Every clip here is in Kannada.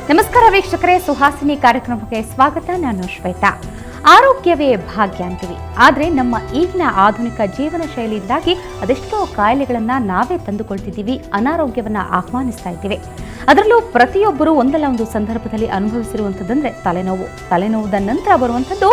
ನಮಸ್ಕಾರ ವೀಕ್ಷಕರೇ, ಸುಹಾಸಿನಿ ಕಾರ್ಯಕ್ರಮಕ್ಕೆ ಸ್ವಾಗತ. ನಾನು ಶ್ವೇತಾ. ಆರೋಗ್ಯವೇ ಭಾಗ್ಯ ಅಂತೀವಿ, ಆದರೆ ನಮ್ಮ ಈಗಿನ ಆಧುನಿಕ ಜೀವನ ಶೈಲಿಯಿಂದಾಗಿ ಅದೆಷ್ಟೋ ಕಾಯಿಲೆಗಳನ್ನು ನಾವೇ ತಂದುಕೊಳ್ತಿದ್ದೀವಿ, ಅನಾರೋಗ್ಯವನ್ನು ಆಹ್ವಾನಿಸ್ತಾ ಇದ್ದೀವಿ. ಅದರಲ್ಲೂ ಪ್ರತಿಯೊಬ್ಬರು ಒಂದಲ್ಲ ಒಂದು ಸಂದರ್ಭದಲ್ಲಿ ಅನುಭವಿಸಿರುವಂಥದ್ದಂದ್ರೆ ತಲೆನೋವುದ ನಂತರ ಬರುವಂಥದ್ದು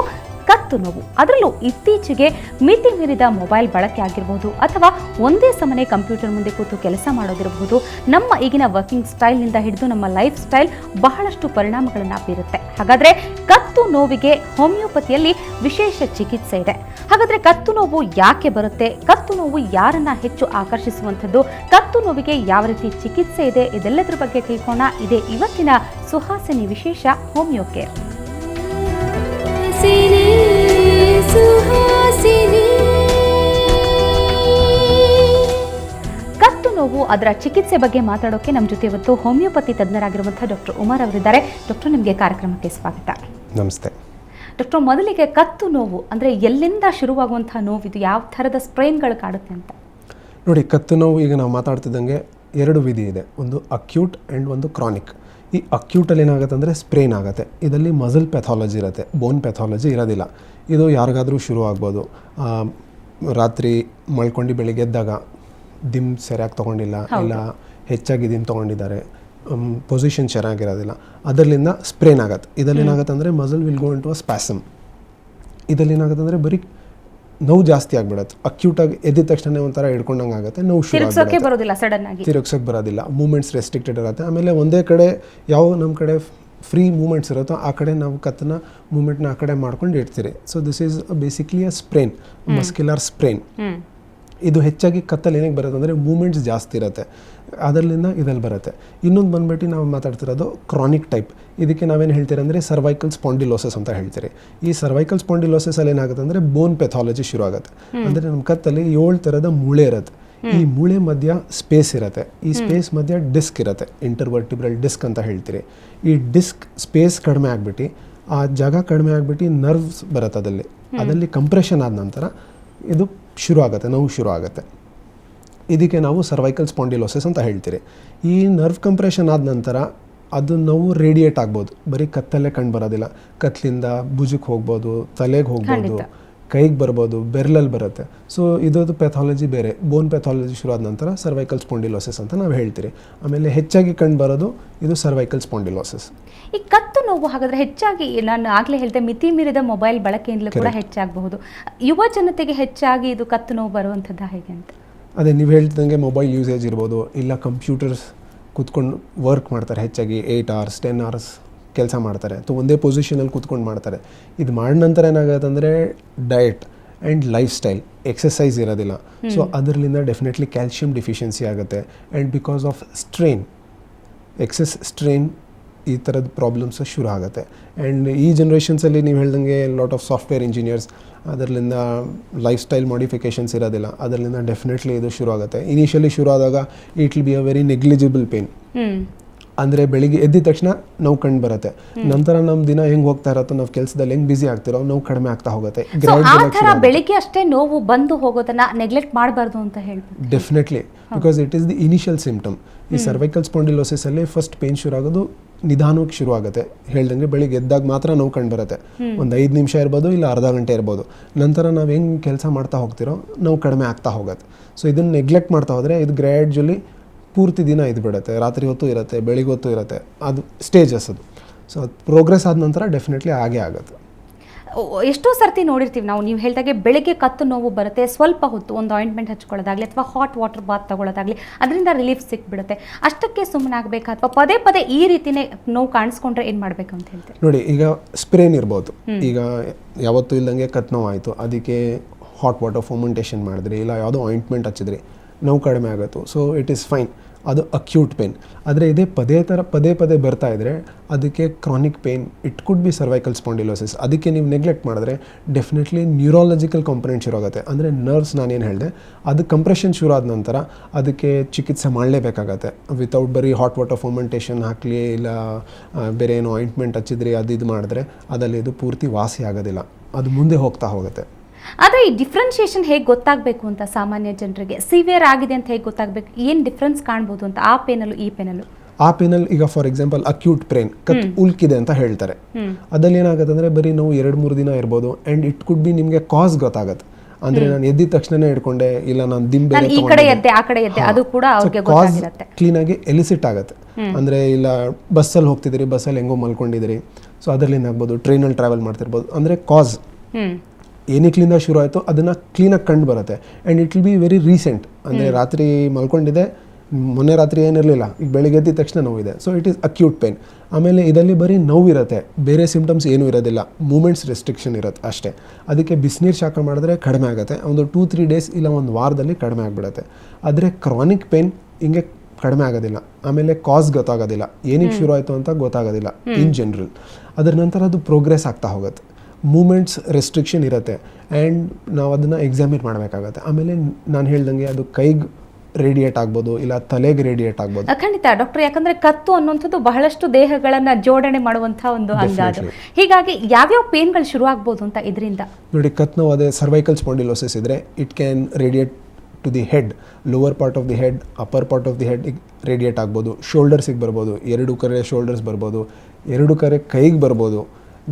ಕತ್ತು ನೋವು. ಅದರಲ್ಲೂ ಇತ್ತೀಚೆಗೆ ಮಿತಿ ಮೀರಿದ ಮೊಬೈಲ್ ಬಳಕೆ ಆಗಿರಬಹುದು, ಅಥವಾ ಒಂದೇ ಸಮನೆ ಕಂಪ್ಯೂಟರ್ ಮುಂದೆ ಕೂತು ಕೆಲಸ ಮಾಡೋದಿರಬಹುದು. ನಮ್ಮ ಈಗಿನ ವರ್ಕಿಂಗ್ ಸ್ಟೈಲ್ನಿಂದ ಹಿಡಿದು ನಮ್ಮ ಲೈಫ್ ಸ್ಟೈಲ್ ಬಹಳಷ್ಟು ಪರಿಣಾಮಗಳನ್ನು ಬೀರುತ್ತೆ. ಹಾಗಾದರೆ ಕತ್ತು ನೋವಿಗೆ ಹೋಮಿಯೋಪತಿಯಲ್ಲಿ ವಿಶೇಷ ಚಿಕಿತ್ಸೆ ಇದೆ. ಹಾಗಾದರೆ ಕತ್ತು ನೋವು ಯಾಕೆ ಬರುತ್ತೆ? ಕತ್ತು ನೋವು ಯಾರನ್ನ ಹೆಚ್ಚು ಆಕರ್ಷಿಸುವಂಥದ್ದು? ಕತ್ತು ನೋವಿಗೆ ಯಾವ ರೀತಿ ಚಿಕಿತ್ಸೆ ಇದೆ? ಇದೆಲ್ಲದರ ಬಗ್ಗೆ ತಿಳ್ಕೋಣ. ಇದೇ ಇವತ್ತಿನ ಸುಹಾಸಿನಿ ವಿಶೇಷ ಹೋಮಿಯೋ ಕೇರ್. ಕತ್ತು ನೋವು, ಅದರ ಚಿಕಿತ್ಸೆ ಬಗ್ಗೆ ಮಾತಾಡೋಕೆ ನಮ್ಮ ಜೊತೆ ಇವತ್ತು ಹೋಮಿಯೋಪತಿ ತಜ್ಞರಾಗಿರುವಂತಹ ಡಾಕ್ಟರ್ ಉಮರ್ ಅವರಿದ್ದಾರೆ. ಡಾಕ್ಟರ್, ನಿಮಗೆ ಕಾರ್ಯಕ್ರಮಕ್ಕೆ ಸ್ವಾಗತ. ನಮಸ್ತೆ ಡಾಕ್ಟರ್. ಮೊದಲಿಗೆ ಕತ್ತು ನೋವು ಅಂದರೆ ಎಲ್ಲಿಂದ ಶುರುವಾಗುವಂತಹ ನೋವಿದು? ಯಾವ ಥರದ ಸ್ಪ್ರೇನ್ಗಳು ಕಾಡುತ್ತೆ ಅಂತ? ನೋಡಿ, ಕತ್ತು ನೋವು ಈಗ ನಾವು ಮಾತಾಡ್ತಿದ್ದಂಗೆ ಎರಡು ವಿಧಿ ಇದೆ. ಒಂದು ಅಕ್ಯೂಟ್ ಆ್ಯಂಡ್ ಒಂದು ಕ್ರಾನಿಕ್. ಈ ಅಕ್ಯೂಟಲ್ಲಿ ಏನಾಗುತ್ತೆ ಅಂದರೆ ಸ್ಪ್ರೇನ್ ಆಗುತ್ತೆ. ಇದರಲ್ಲಿ ಮಸಲ್ ಪ್ಯಾಥಾಲಜಿ ಇರುತ್ತೆ, ಬೋನ್ ಪ್ಯಾಥಾಲಜಿ ಇರೋದಿಲ್ಲ. ಇದು ಯಾರಿಗಾದರೂ ಶುರು ಆಗ್ಬೋದು. ರಾತ್ರಿ ಮಲ್ಕೊಂಡು ಬೆಳಿಗ್ಗೆ ಎದ್ದಾಗ ದಿಮ್ ಸರಿಯಾಗಿ ತೊಗೊಂಡಿಲ್ಲ, ಇಲ್ಲ ಹೆಚ್ಚಾಗಿ ದಿಮ್ ತೊಗೊಂಡಿದ್ದಾರೆ, ಪೊಸಿಷನ್ ಚೆನ್ನಾಗಿರೋದಿಲ್ಲ, ಅದರಲ್ಲಿಂದ ಸ್ಪ್ರೇನ್ ಆಗುತ್ತೆ. ಇದರಲ್ಲಿ ಏನಾಗುತ್ತೆ ಅಂದರೆ muscle will go into a spasm. ಇದರಲ್ಲಿ ಏನಾಗುತ್ತೆ ಅಂದರೆ ಬರೀ ನೋವು ಜಾಸ್ತಿ ಆಗಿಬಿಡುತ್ತೆ. ಅಕ್ಯೂಟಾಗಿ ಎದ್ದಿದ ತಕ್ಷಣ ಒಂಥರ ಹಿಡ್ಕೊಂಡಂಗೆ ಆಗುತ್ತೆ, ನೋವು ತಿರುಗಿಸೋಕೆ ಬರೋದಿಲ್ಲ, ಮೂಮೆಂಟ್ಸ್ ರೆಸ್ಟ್ರಿಕ್ಟೆಡ್ ಇರುತ್ತೆ. ಆಮೇಲೆ ಒಂದೇ ಕಡೆ ಯಾವ ನಮ್ಮ ಕಡೆ ಫ್ರೀ ಮೂಮೆಂಟ್ಸ್ ಇರುತ್ತೋ ಆ ಕಡೆ ನಾವು ಕತ್ತನ್ನ ಮೂಮೆಂಟ್ನ ಆ ಕಡೆ ಮಾಡ್ಕೊಂಡು ಇಡ್ತೀರಿ. So this is basically a sprain, muscular sprain. ಇದು ಹೆಚ್ಚಾಗಿ ಕತ್ತಲ್ಲಿ ಏನಕ್ಕೆ ಬರುತ್ತೆ ಅಂದರೆ ಮೂಮೆಂಟ್ಸ್ ಜಾಸ್ತಿ ಇರುತ್ತೆ, ಅದರಿಂದ ಇದಲ್ಲಿ ಬರುತ್ತೆ. ಇನ್ನೊಂದು ಬಂದ್ಬಿಟ್ಟು ನಾವು ಮಾತಾಡ್ತಿರೋದು ಕ್ರಾನಿಕ್ ಟೈಪ್. ಇದಕ್ಕೆ ನಾವೇನು ಹೇಳ್ತೀರಿ ಅಂದರೆ ಸರ್ವೈಕಲ್ ಸ್ಪಾಂಡಿಲೋಸಿಸ್ ಅಂತ ಹೇಳ್ತೀರಿ. ಈ ಸರ್ವೈಕಲ್ ಸ್ಪಾಂಡಿಲೋಸಿಸಲ್ಲಿ ಏನಾಗುತ್ತೆ ಅಂದರೆ ಬೋನ್ ಪೆಥಾಲಜಿ ಶುರು ಆಗುತ್ತೆ. ಅಂದರೆ ನಮ್ಮ ಕತ್ತಲ್ಲಿ 7 ಥರದ ಮೂಳೆ ಇರುತ್ತೆ. ಈ ಮೂಳೆ ಮಧ್ಯ ಸ್ಪೇಸ್ ಇರುತ್ತೆ, ಈ ಸ್ಪೇಸ್ ಮಧ್ಯ ಡಿಸ್ಕ್ ಇರುತ್ತೆ, ಇಂಟರ್ವರ್ಟಿಬ್ರಲ್ ಡಿಸ್ಕ್ ಅಂತ ಹೇಳ್ತೀರಿ. ಈ ಡಿಸ್ಕ್ ಸ್ಪೇಸ್ ಕಡಿಮೆ ಆಗಿಬಿಟ್ಟು, ಆ ಜಾಗ ಕಡಿಮೆ ಆಗಿಬಿಟ್ಟು ನರ್ವ್ಸ್ ಬರುತ್ತೆ ಅದಲ್ಲಿ ಕಂಪ್ರೆಷನ್ ಆದ ನಂತರ ಇದು ಶುರು ಆಗುತ್ತೆ, ನೋವು ಶುರು ಆಗುತ್ತೆ. ಇದಕ್ಕೆ ನಾವು ಸರ್ವೈಕಲ್ ಸ್ಪಾಂಡಿಲೋಸಿಸ್ ಅಂತ ಹೇಳ್ತೀರಿ. ಈ ನರ್ವ್ ಕಂಪ್ರೆಷನ್ ಆದ ನಂತರ ಅದು ನೋವು ರೇಡಿಯೇಟ್ ಆಗ್ಬೋದು, ಬರೀ ಕತ್ತಲ್ಲೇ ಕಂಡು ಬರೋದಿಲ್ಲ. ಕತ್ತಲಿಂದ ಭುಜಕ್ಕೆ ಹೋಗ್ಬೋದು, ತಲೆಗೆ ಹೋಗ್ಬೋದು, ಕೈಗೆ ಬರ್ಬೋದು, ಬೆರಳಲ್ಲಿ ಬರುತ್ತೆ. ಸೊ ಇದೊಂದು ಪ್ಯಾಥಾಲಜಿ ಬೇರೆ. ಬೋನ್ ಪ್ಯಾಥಾಲಜಿ ಶುರು ಆದ ನಂತರ ಸರ್ವೈಕಲ್ ಸ್ಪಾಂಡಿಲೋಸಿಸ್ ಅಂತ ನಾವು ಹೇಳ್ತೀರಿ. ಆಮೇಲೆ ಹೆಚ್ಚಾಗಿ ಕಂಡು ಬರೋದು ಇದು ಸರ್ವೈಕಲ್ ಸ್ಪಾಂಡಿಲೋಸಿಸ್. ಈ ಕತ್ತು ನೋವು ಹಾಗಾದರೆ ಹೆಚ್ಚಾಗಿ, ನಾನು ಆಗಲೇ ಹೇಳಿದೆ, ಮಿತಿ ಮೀರಿದ ಮೊಬೈಲ್ ಬಳಕೆಯಿಂದಲೂ ಕೂಡ ಹೆಚ್ಚಾಗಬಹುದು. ಯುವ ಜನತೆಗೆ ಹೆಚ್ಚಾಗಿ ಇದು ಕತ್ತು ನೋವು ಬರುವಂಥದ್ದು ಹೇಗೆ ಅಂತ? ಅದೇ ನೀವು ಹೇಳ್ತಿದ್ದಂಗೆ ಮೊಬೈಲ್ ಯೂಸೇಜ್ ಇರ್ಬೋದು, ಇಲ್ಲ ಕಂಪ್ಯೂಟರ್ಸ್ ಕೂತ್ಕೊಂಡು ವರ್ಕ್ ಮಾಡ್ತಾರೆ, ಹೆಚ್ಚಾಗಿ 8 hours 10 hours ಕೆಲಸ ಮಾಡ್ತಾರೆ, ಅಥವಾ ಒಂದೇ ಪೊಸಿಷನಲ್ಲಿ ಕೂತ್ಕೊಂಡು ಮಾಡ್ತಾರೆ. ಇದು ಮಾಡಿದ ನಂತರ ಏನಾಗುತ್ತೆ ಅಂದರೆ diet and lifestyle, exercise ಇರೋದಿಲ್ಲ. ಸೊ ಅದರಿಂದ ಡೆಫಿನೆಟ್ಲಿ ಕ್ಯಾಲ್ಶಿಯಂ ಡಿಫಿಷಿಯನ್ಸಿ ಆಗುತ್ತೆ. And because of strain, excess strain, ಈ ಥರದ ಪ್ರಾಬ್ಲಮ್ಸ್ ಶುರು ಆಗುತ್ತೆ. ಆ್ಯಂಡ್ ಈ ಜನ್ರೇಷನ್ಸಲ್ಲಿ ನೀವು ಹೇಳ್ದಂಗೆ ಲಾಟ್ ಆಫ್ ಸಾಫ್ಟ್ವೇರ್ ಇಂಜಿನಿಯರ್ಸ್, ಅದರಿಂದ ಲೈಫ್ ಸ್ಟೈಲ್ ಮಾಡಿಫಿಕೇಷನ್ಸ್ ಇರೋದಿಲ್ಲ, ಅದರಿಂದ ಡೆಫಿನೆಟ್ಲಿ ಇದು ಶುರು ಆಗುತ್ತೆ. ಇನಿಷಿಯಲಿ ಶುರು ಆದಾಗ it will be a very negligible pain. ಅಂದರೆ ಬೆಳಿಗ್ಗೆ ಎದ್ದಿದ ತಕ್ಷಣ ನೋವು ಕಂಡು ಬರುತ್ತೆ. ನಂತರ ನಮ್ಮ ದಿನ ಹೆಂಗೆ ಹೋಗ್ತಾ ಇರತ್ತೋ, ನಾವು ಕೆಲಸದಲ್ಲಿ ಹೆಂಗೆ ಬ್ಯುಸಿ ಆಗ್ತಿರೋ, ನೋವು ಕಡಿಮೆ ಆಗ್ತಾ ಹೋಗುತ್ತೆ. ಬೆಳಿಗ್ಗೆ ಅಷ್ಟೇ ನೋವು ಬಂದು ಹೋಗೋದನ್ನ ನೆಗ್ಲೆಕ್ಟ್ ಮಾಡಬಾರ್ದು ಅಂತ ಹೇಳ್ಬೋದು. Definitely, because it is the initial symptom. ಈ ಸರ್ವೈಕಲ್ ಸ್ಪಾಂಡಿಲೋಸಿಸ್ ಅಲ್ಲಿ ಫಸ್ಟ್ ಪೇನ್ ಶುರು ಆಗೋದು ನಿಧಾನಕ್ಕೆ ಶುರು ಆಗುತ್ತೆ. ಹೇಳ್ದಂಗೆ ಬೆಳಿಗ್ಗೆ ಎದ್ದಾಗ ಮಾತ್ರ ನೋವು ಕಂಡು ಬರುತ್ತೆ. ಒಂದು 5 ನಿಮಿಷ ಇರ್ಬೋದು, ಇಲ್ಲ ಅರ್ಧ ಗಂಟೆ ಇರ್ಬೋದು. ನಂತರ ನಾವು ಹೆಂಗೆ ಕೆಲಸ ಮಾಡ್ತಾ ಹೋಗ್ತಿರೋ ನೋವು ಕಡಿಮೆ ಆಗ್ತಾ ಹೋಗುತ್ತೆ. ಸೊ ಇದನ್ನು ನೆಗ್ಲೆಕ್ಟ್ ಮಾಡ್ತಾ ಹೋದರೆ ಇದು ಗ್ರ್ಯಾಜುಲಿ ಪೂರ್ತಿ ದಿನ ಇದು ಬಿಡುತ್ತೆ, ರಾತ್ರಿ ಹೊತ್ತು ಇರುತ್ತೆ, ಬೆಳಿಗ್ಗೆ ಹೊತ್ತು ಇರುತ್ತೆ. ಅದು ಸ್ಟೇಜಸ್ ಅದು. ಸೊ ಅದು ಪ್ರೋಗ್ರೆಸ್ ಆದ ನಂತರ ಡೆಫಿನೆಟ್ಲಿ ಆಗೇ ಆಗುತ್ತೆ. ಎಷ್ಟೋ ಸರ್ತಿ ನೋಡಿರ್ತೀವಿ ನಾವು, ನೀವು ಹೇಳಿದಾಗೆ ಬೆಳಿಗ್ಗೆ ಕತ್ತು ನೋವು ಬರುತ್ತೆ, ಸ್ವಲ್ಪ ಹೊತ್ತು ಒಂದು ಆಯಿಂಟ್ಮೆಂಟ್ ಹಚ್ಕೊಳ್ಳೋದಾಗಲಿ ಅಥವಾ ಹಾಟ್ ವಾಟರ್ ಬಾತ್ ತಗೊಳ್ಳೋದಾಗಲಿ ಅದರಿಂದ ರಿಲೀಫ್ ಸಿಕ್ಬಿಡುತ್ತೆ. ಅಷ್ಟಕ್ಕೆ ಸುಮ್ಮನಾಗಬೇಕಾ ಅಥವಾ ಪದೇ ಪದೇ ಈ ರೀತಿನೇ ನೋವು ಕಾಣಿಸ್ಕೊಂಡ್ರೆ ಏನು ಮಾಡಬೇಕು ಅಂತ ಹೇಳ್ತೀವಿ? ನೋಡಿ, ಈಗ ಸ್ಪ್ರೇನ್ ಇರ್ಬೋದು. ಈಗ ಯಾವತ್ತೂ ಇಲ್ದಂಗೆ ಕತ್ತು ನೋವು ಆಯಿತು, ಅದಕ್ಕೆ ಹಾಟ್ ವಾಟರ್ ಫರ್ಮೆಂಟೇಷನ್ ಮಾಡಿದ್ರಿ, ಇಲ್ಲ ಯಾವುದೋ ಆಯಿಂಟ್ಮೆಂಟ್ ಹಚ್ಚಿದ್ರಿ, ನೋವು ಕಡಿಮೆ ಆಗುತ್ತೆ. So it is fine. ಅದು ಅಕ್ಯೂಟ್ ಪೇನ್. ಆದರೆ ಇದೇ ಪದೇ ಪದೇ ಬರ್ತಾ ಇದ್ದರೆ ಅದಕ್ಕೆ chronic pain. It could be cervical spondylosis. ಅದಕ್ಕೆ ನೀವು ನೆಗ್ಲೆಕ್ಟ್ ಮಾಡಿದ್ರೆ ಡೆಫಿನೆಟ್ಲಿ ನ್ಯೂರಾಲಜಿಕಲ್ ಕಾಂಪೊನೆಂಟ್ ಶುರು ಆಗುತ್ತೆ. ಅಂದರೆ ನರ್ವ್ಸ್ ನಾನೇನು ಹೇಳಿದೆ ಅದು ಕಂಪ್ರೆಷನ್ ಶುರು ಆದ ನಂತರ ಅದಕ್ಕೆ ಚಿಕಿತ್ಸೆ ಮಾಡಲೇಬೇಕಾಗತ್ತೆ. ವಿತೌಟ್ ಬರೀ ಹಾಟ್ ವಾಟರ್ ಫರ್ಮೆಂಟೇಷನ್ ಹಾಕಲಿ ಇಲ್ಲ ಬೇರೆ ಏನೋ ಆಯಿಂಟ್ಮೆಂಟ್ ಹಚ್ಚಿದ್ರಿ ಅದು ಇದು ಮಾಡಿದ್ರೆ ಅದಲ್ಲಿ ಇದು ಪೂರ್ತಿ ವಾಸಿ ಆಗೋದಿಲ್ಲ, ಅದು ಮುಂದೆ ಹೋಗ್ತಾ ಹೋಗುತ್ತೆ. ಆದರೆ ಈ ಡಿಫ್ರೆನ್ಷಿಯೇಷನ್ ಹೇಗೆ ಗೊತ್ತಾಗಬೇಕು ಅಂತ ಸಾಮಾನ್ಯ ಜನರಿಗೆ ಸಿವಿಯರ್ ಆಗಿದೆ ಅಂತ ಹೇಗೆ ಗೊತ್ತಾಗಬೇಕು, ಏನು ಡಿಫ್ರೆನ್ಸ್ ಕಾಣ್ಬೋದು ಅಂತ ಆ ಪೇನಲ್ಲೂ ಈ ಪೇನಲ್ಲೂ? ಆ ಪೇನಲ್ಲಿ ಈಗ ಫಾರ್ ಎಕ್ಸಾಂಪಲ್ ಅಕ್ಯೂಟ್ ಪೇನ್ ಕತ್ ಉಲ್ಕಿದೆ ಅಂತ ಹೇಳ್ತಾರೆ. ಅದಲ್ಲಿ ಏನಾಗುತ್ತೆ ಅಂದರೆ ಬರೀ ನೋವು 2-3 ದಿನ ಇರ್ಬೋದು ಆ್ಯಂಡ್ ಇಟ್ ಕುಡ್ ಬಿ ನಿಮಗೆ ಕಾಸ್ ಗೊತ್ತಾಗುತ್ತೆ. ಅಂದರೆ ನಾನು ಎದ್ದಿದ ತಕ್ಷಣನೇ ಹಿಡ್ಕೊಂಡೆ ಇಲ್ಲ ನಾನು ದಿಂಬೆ ಕಾಸ್ ಕ್ಲೀನಾಗಿ ಎಲಿಸಿಟ್ ಆಗುತ್ತೆ. ಅಂದರೆ ಇಲ್ಲ ಬಸ್ಸಲ್ಲಿ ಹೋಗ್ತಿದ್ದೀರಿ, ಬಸ್ಸಲ್ಲಿ ಹೆಂಗೋ ಮಲ್ಕೊಂಡಿದ್ದೀರಿ, ಸೊ ಅದರಲ್ಲಿ ಏನಾಗ್ಬೋದು, ಟ್ರೈನಲ್ಲಿ ಟ್ರಾವೆಲ್ ಮಾಡ್ತಿರ್ಬೋದು. ಅಂದರೆ ಕಾಸ್ ಏನಕ್ಲಿಂದ ಶುರು ಆಯಿತು ಅದನ್ನು ಕ್ಲೀನಾಗಿ ಕಂಡು ಬರುತ್ತೆ and it will be very recent. ಅಂದರೆ ರಾತ್ರಿ ಮಲ್ಕೊಂಡಿದೆ, ಮೊನ್ನೆ ರಾತ್ರಿ ಏನಿರಲಿಲ್ಲ, ಈಗ ಬೆಳಿಗ್ಗೆ ಎದ್ದಿದ ತಕ್ಷಣ ನೋವಿದೆ, so it is acute pain. ಆಮೇಲೆ ಇದರಲ್ಲಿ ಬರೀ ನೋವಿರುತ್ತೆ, ಬೇರೆ ಸಿಮ್ಟಮ್ಸ್ ಏನೂ ಇರೋದಿಲ್ಲ, ಮೂಮೆಂಟ್ಸ್ ರೆಸ್ಟ್ರಿಕ್ಷನ್ ಇರುತ್ತೆ ಅಷ್ಟೇ. ಅದಕ್ಕೆ ಬಿಸಿನೀರು ಶಾಖ ಮಾಡಿದ್ರೆ ಕಡಿಮೆ ಆಗುತ್ತೆ, ಒಂದು 2-3 ಡೇಸ್ ಇಲ್ಲ ಒಂದು ವಾರದಲ್ಲಿ ಕಡಿಮೆ ಆಗಿಬಿಡುತ್ತೆ. ಆದರೆ ಕ್ರಾನಿಕ್ ಪೇನ್ ಹಿಂಗೆ ಕಡಿಮೆ ಆಗೋದಿಲ್ಲ, ಆಮೇಲೆ ಕಾಸ್ ಗೊತ್ತಾಗೋದಿಲ್ಲ, ಏನಕ್ಕೆ ಶುರು ಆಯಿತು ಅಂತ ಗೊತ್ತಾಗೋದಿಲ್ಲ ಇನ್ ಜನರಲ್. ಅದರ ನಂತರ ಅದು ಪ್ರೋಗ್ರೆಸ್ ಆಗ್ತಾ ಹೋಗುತ್ತೆ, ಮೂಮೆಂಟ್ಸ್ ರೆಸ್ಟ್ರಿಕ್ಷನ್ ಇರುತ್ತೆ ಆ್ಯಂಡ್ ನಾವು ಅದನ್ನು ಎಕ್ಸಾಮಿನ್ ಮಾಡಬೇಕಾಗತ್ತೆ. ಆಮೇಲೆ ನಾನು ಹೇಳ್ದಂಗೆ ಅದು ಕೈಗೆ ರೇಡಿಯೇಟ್ ಆಗ್ಬೋದು ಇಲ್ಲ ತಲೆಗೆ ರೇಡಿಯೇಟ್ ಆಗ್ಬೋದು. ಖಂಡಿತ ಡಾಕ್ಟರ್, ಯಾಕಂದ್ರೆ ಕತ್ತು ಅನ್ನುವಂಥದ್ದು ಬಹಳಷ್ಟು ದೇಹಗಳನ್ನ ಜೋಡಣೆ ಮಾಡುವಂತಹ ಒಂದು ಅಂಗ ಅದು. ಹೀಗಾಗಿ ಯಾವ್ಯಾವ ಪೇನ್ಗಳು ಶುರು ಆಗ್ಬೋದು ಅಂತ ಇದರಿಂದ ನೋಡಿ, ಕತ್ತು ನೋವು ಅದೇ ಸರ್ವೈಕಲ್ ಸ್ಪಾಂಡಿಲೋಸಿಸ್ ಇದ್ರೆ it can radiate to the head, lower part of the head, upper part of the head radiate ಆಗ್ಬೋದು, ಶೋಲ್ಡರ್ಸಿಗೆ ಬರ್ಬೋದು, 2 ಕಡೆ ಶೋಲ್ಡರ್ಸ್ ಬರ್ಬೋದು, 2 ಕಡೆ ಕೈಗೆ ಬರ್ಬೋದು,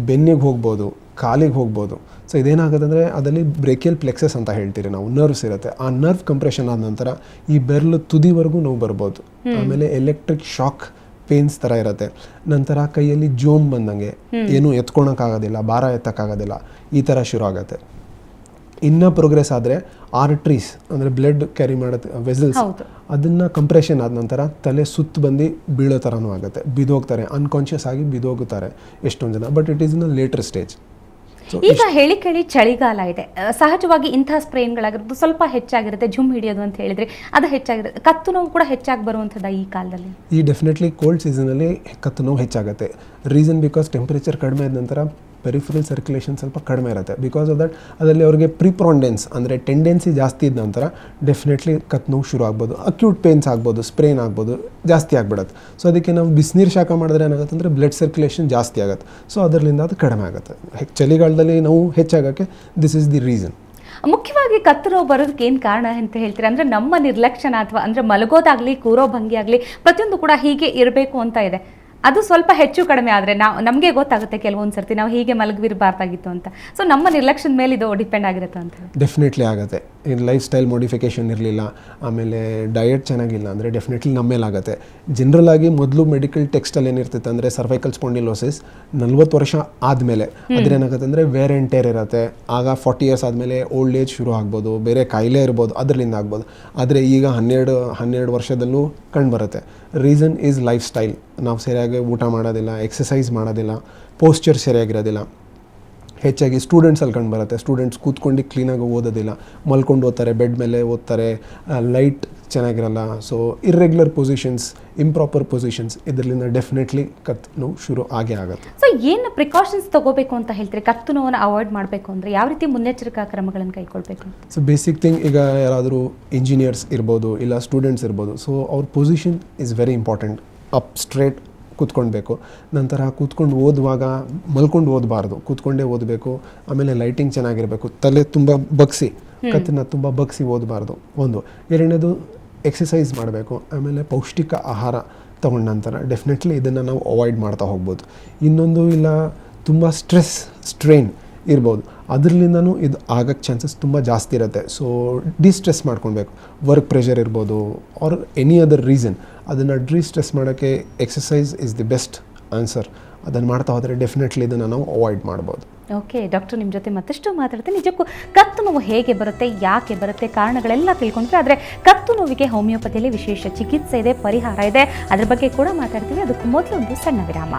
ಬೆನ್ನಿಗೆ ಹೋಗ್ಬೋದು, ಕಾಲಿಗೆ ಹೋಗ್ಬೋದು. ಸೊ ಇದೇನಾಗುತ್ತೆ ಅಂದರೆ ಅದರಲ್ಲಿ ಬ್ರೇಕಿಯಲ್ ಪ್ಲೆಕ್ಸಸ್ ಅಂತ ಹೇಳ್ತೀರಿ ನಾವು, ನರ್ವ್ಸ್ ಇರುತ್ತೆ. ಆ ನರ್ವ್ ಕಂಪ್ರೆಷನ್ ಆದ ನಂತರ ಈ ಬೆರಳು ತುದಿವರೆಗೂ ನೋವು ಬರ್ಬೋದು. ಆಮೇಲೆ ಎಲೆಕ್ಟ್ರಿಕ್ ಶಾಕ್ ಪೇನ್ಸ್ ಥರ ಇರುತ್ತೆ. ನಂತರ ಕೈಯಲ್ಲಿ ಜೋಮ್ ಬಂದಂಗೆ, ಏನು ಎತ್ಕೊಳಕ್ಕಾಗೋದಿಲ್ಲ, ಭಾರ ಎತ್ತಕ್ಕಾಗೋದಿಲ್ಲ, ಈ ಥರ ಶುರು ಆಗುತ್ತೆ. ಇನ್ನೂ ಪ್ರೋಗ್ರೆಸ್ ಆದರೆ ಆರ್ಟ್ರೀಸ್ ಅಂದರೆ ಬ್ಲಡ್ ಕ್ಯಾರಿ ಮಾಡೋದು ವೆಸಲ್ಸ್, ಅದನ್ನು ಕಂಪ್ರೆಷನ್ ಆದ ನಂತರ ತಲೆ ಸುತ್ತು ಬಂದು ಬೀಳೋ ಥರನೂ ಆಗುತ್ತೆ, ಬಿದೋಗ್ತಾರೆ, ಅನ್ಕಾನ್ಷಿಯಸ್ ಆಗಿ ಬಿದೋಗುತ್ತಾರೆ ಎಷ್ಟೊಂದು ಜನ. But it is in a later stage. ಈಗ ಹೇಳಿ ಚಳಿಗಾಲ ಇದೆ, ಸಹಜವಾಗಿ ಇಂತಹ ಸ್ಪ್ರೇನ್ಗಳಾಗಿರೋದು ಸ್ವಲ್ಪ ಹೆಚ್ಚಾಗಿರುತ್ತೆ, ಜುಮ್ ಹಿಡಿಯೋದು ಅಂತ ಹೇಳಿದ್ರೆ ಅದು ಹೆಚ್ಚಾಗಿರುತ್ತೆ. ಕತ್ತು ನೋವು ಕೂಡ ಹೆಚ್ಚಾಗಿ ಬರುವಂಥದ್ದು ಈ ಕಾಲದಲ್ಲಿ. ಈ ಡೆಫಿನೆಟ್ಲಿ ಕೋಲ್ಡ್ ಸೀಸನಲ್ಲಿ ಕತ್ತು ನೋವು ಹೆಚ್ಚಾಗುತ್ತೆ. ರೀಸನ್ ಬಿಕಾಸ್ ಟೆಂಪರೇಚರ್ ಕಡಿಮೆ ಆದ ನಂತರ ಪೆರಿಫರಲ್ ಸರ್ಕ್ಯುಲೇಷನ್ ಸ್ವಲ್ಪ ಕಡಿಮೆ ಇರುತ್ತೆ. ಬಿಕಾಸ್ ಆಫ್ ದಟ್ ಅದರಲ್ಲಿ ಅವ್ರಿಗೆ ಪ್ರಿಪ್ರಾಂಡೆನ್ಸ್ ಅಂದರೆ ಟೆಂಡೆನ್ಸಿ ಜಾಸ್ತಿ ಇದ್ದ ನಂತರ ಡೆಫಿನೆಟ್ಲಿ ಕತ್ತು ನೋವು ಶುರು ಆಗ್ಬೋದು, ಅಕ್ಯೂಟ್ ಪೇನ್ಸ್ ಆಗ್ಬೋದು, ಸ್ಪ್ರೇನ್ ಆಗ್ಬೋದು, ಜಾಸ್ತಿ ಆಗ್ಬಿಡುತ್ತೆ. ಸೊ ಅದಕ್ಕೆ ನಾವು ಬಿಸಿನೀರು ಶಾಖ ಮಾಡಿದ್ರೆ ಏನಾಗುತ್ತೆ ಅಂದರೆ ಬ್ಲಡ್ ಸರ್ಕ್ಯುಲೇಷನ್ ಜಾಸ್ತಿ ಆಗುತ್ತೆ, ಸೊ ಅದರಿಂದ ಅದು ಕಡಿಮೆ ಆಗುತ್ತೆ. ಚಳಿಗಾಲದಲ್ಲಿ ನೋವು ಹೆಚ್ಚಾಗೋಕ್ಕೆ ದಿಸ್ ಈಸ್ ದಿ ರೀಸನ್. ಮುಖ್ಯವಾಗಿ ಕತ್ತು ನೋವು ಬರೋದಕ್ಕೆ ಏನು ಕಾರಣ ಅಂತ ಹೇಳ್ತೀರಾ? ಅಂದರೆ ನಮ್ಮ ನಿರ್ಲಕ್ಷ್ಯನ ಅಥವಾ ಅಂದರೆ ಮಲಗೋದಾಗಲಿ ಕೂರೋ ಭಂಗಿ ಆಗಲಿ ಪ್ರತಿಯೊಂದು ಕೂಡ ಹೀಗೆ ಇರಬೇಕು ಅಂತ ಇದೆ, ಅದು ಸ್ವಲ್ಪ ಹೆಚ್ಚು ಕಡಿಮೆ ಆದರೆ ನಮಗೆ ಗೊತ್ತಾಗುತ್ತೆ ಕೆಲವೊಂದು ಸರ್ತಿ ನಾವು ಹೀಗೆ ಮಲಗಿರಬಾರ್ದಾಗಿತ್ತು ಅಂತ. ಸೊ ನಮ್ಮ ನಿರ್ಲಕ್ಷ್ಯದ ಮೇಲೆ ಇದು ಡಿಪೆಂಡ್ ಆಗಿರುತ್ತೆ ಅಂತ. ಡೆಫಿನೆಟ್ಲಿ ಆಗುತ್ತೆ. ಇನ್ನು ಲೈಫ್ ಸ್ಟೈಲ್ ಮಾಡಿಫಿಕೇಷನ್ ಇರಲಿಲ್ಲ, ಆಮೇಲೆ ಡಯಟ್ ಚೆನ್ನಾಗಿಲ್ಲ ಅಂದರೆ ಡೆಫಿನೆಟ್ಲಿ ನಮ್ಮ ಮೇಲೆ ಆಗುತ್ತೆ. ಜನರಲ್ ಆಗಿ ಮೊದಲು ಮೆಡಿಕಲ್ ಟೆಕ್ಸ್ಟಲ್ಲಿ ಏನಿರ್ತಿತ್ತು ಅಂದರೆ ಸರ್ವೈಕಲ್ ಸ್ಪಾಂಡಿಲೋಸಿಸ್ 40 ವರ್ಷ ಆದಮೇಲೆ ಅದ್ರೇನಾಗುತ್ತೆ ಅಂದರೆ ವೇರ್ ಆ್ಯಂಡ್ ಟೇರ್ ಇರುತ್ತೆ. ಆಗ 40 ಇಯರ್ಸ್ ಆದಮೇಲೆ ಓಲ್ಡ್ ಏಜ್ ಶುರು ಆಗ್ಬೋದು, ಬೇರೆ ಕಾಯಿಲೆ ಇರ್ಬೋದು, ಅದರಿಂದ ಆಗ್ಬೋದು. ಆದರೆ ಈಗ 12 ವರ್ಷದಲ್ಲೂ ಕಂಡುಬರುತ್ತೆ. Reason is life style. ನಾವು ಸರಿಯಾಗಿ ಊಟ ಮಾಡೋದಿಲ್ಲ, ಎಕ್ಸಸೈಸ್ ಮಾಡೋದಿಲ್ಲ, ಪೋಸ್ಚರ್ ಸರಿಯಾಗಿರೋದಿಲ್ಲ. ಹೆಚ್ಚಾಗಿ ಸ್ಟೂಡೆಂಟ್ಸಲ್ಲಿ ಕಂಡು ಬರುತ್ತೆ. ಸ್ಟೂಡೆಂಟ್ಸ್ ಕೂತ್ಕೊಂಡು ಕ್ಲೀನಾಗಿ ಓದೋದಿಲ್ಲ, ಮಲ್ಕೊಂಡು ಓದ್ತಾರೆ, ಬೆಡ್ ಮೇಲೆ ಓದ್ತಾರೆ, ಲೈಟ್ ಚೆನ್ನಾಗಿರಲ್ಲ. So irregular positions, improper positions, ಇದರಿಂದ ಡೆಫಿನೆಟ್ಲಿ ಕತ್ತು ನೋವು ಶುರು ಆಗೇ ಆಗುತ್ತೆ. ಸೊ ಏನು ಪ್ರಿಕಾಷನ್ಸ್ ತಗೋಬೇಕು ಅಂತ ಹೇಳ್ತೀರಿ? ಕತ್ತು ನೋವನ್ನು ಅವಾಯ್ಡ್ ಮಾಡಬೇಕು ಅಂದರೆ ಯಾವ ರೀತಿ ಮುನ್ನೆಚ್ಚರಿಕಾ ಕ್ರಮಗಳನ್ನು ಕೈಗೊಳ್ಳಬೇಕು? ಸೊ ಬೇಸಿಕ್ ಥಿಂಗ್, ಈಗ ಯಾರಾದರೂ ಇಂಜಿನಿಯರ್ಸ್ ಇರ್ಬೋದು ಇಲ್ಲ ಸ್ಟೂಡೆಂಟ್ಸ್ ಇರ್ಬೋದು, ಸೊ ಅವ್ರ position is very important. Up straight ಕೂತ್ಕೊಳ್ಬೇಕು. ನಂತರ ಕೂತ್ಕೊಂಡು ಓದುವಾಗ ಮಲ್ಕೊಂಡು ಓದಬಾರ್ದು, ಕೂತ್ಕೊಂಡೇ ಓದಬೇಕು. ಆಮೇಲೆ ಲೈಟಿಂಗ್ ಚೆನ್ನಾಗಿರಬೇಕು, ತಲೆ ತುಂಬ ಬಗ್ಸಿ, ಕತ್ತನ್ನ ತುಂಬ ಬಗ್ಸಿ ಓದಬಾರ್ದು ಒಂದು. ಎರಡನೇದು ಎಕ್ಸಸೈಸ್ ಮಾಡಬೇಕು. ಆಮೇಲೆ ಪೌಷ್ಟಿಕ ಆಹಾರ ತಗೊಂಡ ನಂತರ ಡೆಫಿನೆಟ್ಲಿ ಇದನ್ನು ನಾವು ಅವಾಯ್ಡ್ ಮಾಡ್ತಾ ಹೋಗ್ಬೋದು. ಇನ್ನೊಂದು, ಇಲ್ಲ ತುಂಬ ಸ್ಟ್ರೈನ್ ಇರ್ಬೋದು, ಅದರಲ್ಲಿಂದನೂ ಇದು ಆಗೋಕ್ಕೆ ಚಾನ್ಸಸ್ ತುಂಬ ಜಾಸ್ತಿ ಇರುತ್ತೆ. ಸೊ ಡಿಸ್ಟ್ರೆಸ್ ಮಾಡ್ಕೊಳ್ಬೇಕು. ವರ್ಕ್ ಪ್ರೆಷರ್ ಇರ್ಬೋದು ಆರ್ ಎನಿ ಅದರ್ ರೀಸನ್, ಅದನ್ನು ಡಿಸ್ಟ್ರೆಸ್ ಮಾಡೋಕ್ಕೆ exercise is the best answer. ಅದನ್ನು ಮಾಡ್ತಾ ಹೋದರೆ ಡೆಫಿನೆಟ್ಲಿ ಇದನ್ನು ನಾವು ಅವಾಯ್ಡ್ ಮಾಡ್ಬೋದು. ಓಕೆ ಡಾಕ್ಟರ್, ನಿಮ್ಮ ಜೊತೆ ಮತ್ತಷ್ಟು ಮಾತಾಡ್ತೀನಿ. ನಿಜಕ್ಕೂ ಕತ್ತು ನೋವು ಹೇಗೆ ಬರುತ್ತೆ, ಯಾಕೆ ಬರುತ್ತೆ, ಕಾರಣಗಳೆಲ್ಲ ತಿಳ್ಕೊಂಡ್ರೆ. ಆದರೆ ಕತ್ತು ನೋವಿಗೆ ಹೋಮಿಯೋಪತಿಯಲ್ಲಿ ವಿಶೇಷ ಚಿಕಿತ್ಸೆ ಇದೆ, ಪರಿಹಾರ ಇದೆ, ಅದ್ರ ಬಗ್ಗೆ ಕೂಡ ಮಾತಾಡ್ತೀವಿ. ಅದಕ್ಕೂ ಮೊದಲು ಒಂದು ಸಣ್ಣ ವಿರಾಮ.